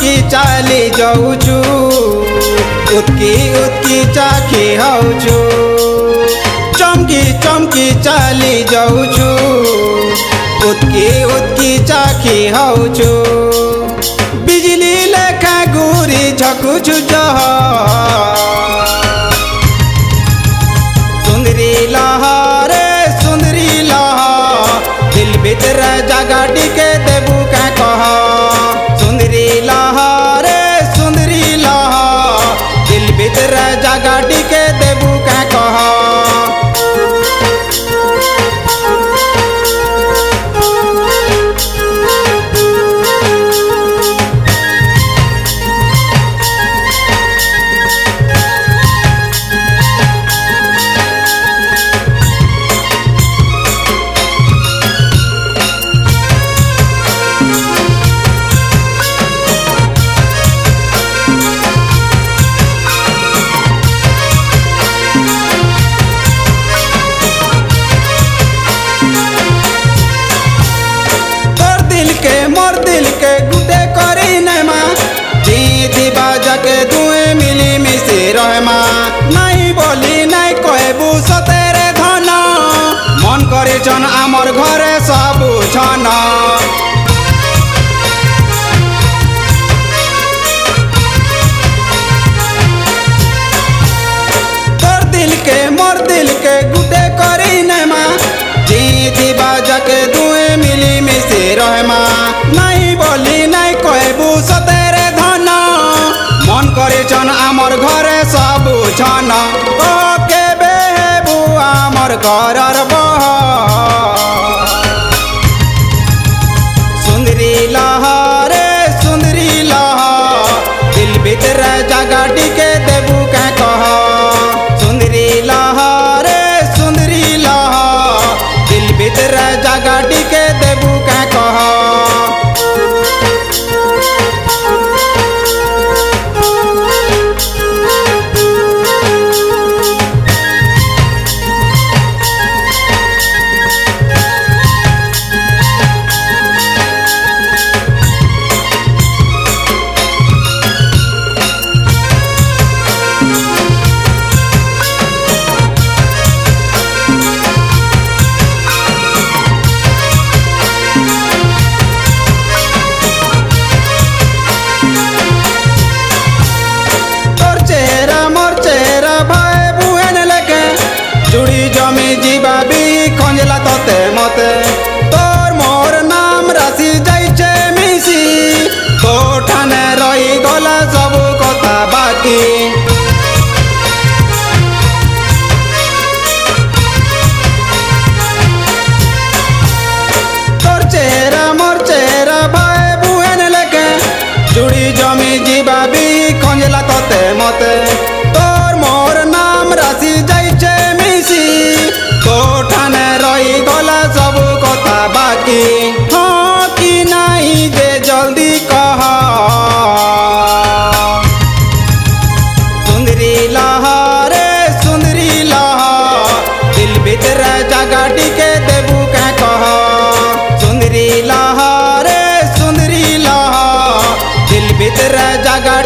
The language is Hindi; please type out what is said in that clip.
चमकी चाली जाऊचु उतकी उतकी चाखी हाउचु चमकी चमकी चाली जाऊचु उतकी उतकी चाखी हाउचु बिजली लेखा गुरी झकुचु जह सुंदरी लहरे सुंदरी लहा दिल भीतर जगह टिके देबू का कह सुंदरी लहरे सुंदरी लहा दिल भीतर जगह टिके देबू का कह मोर दिल के गुटे करी नमा जीती बाजा के दुए मिली मिसी रहमा नहीं बोली नहीं कहबू सतेरे धन मन करे जन आमर घरे सबू छन तोर दिल के मोर दिल के गुटे करी नमा जीती बाजा के दुए मिली मिसी रहमा नहीं बोली नहीं कहबू सतेरे धन मन करे जन आमर घरे सबू छन ओ के बेबू आमर घरर बह सुंदरी लहरे सुंदरी लहा दिल भीतर जगह टिके देबू का कह सुंदरी लहरे सुंदरी लहा दिल भीतर जगह टिके देबू का कह जुड़ी जमी जीवा भी खंजला तते मते तोर मोर नाम राशि जाइछे मिसी तो ठाने रही गला सब कथा बाकी तोर चेहरा मोर चेहरा भाई बुहेन लेके जुड़ी जमी जीवा भी खंजला तते मते तोर मोर नाम राशि जाइछे तो ठाने रही गला सब कथा बाकी हाँ कि नहीं जे जल्दी कह सुंदरी लहरे सुंदरी लहा दिल भीतर जगह टिके देबू का कह सुंदरी लहरे सुंदरी लहा दिल भीतर जगह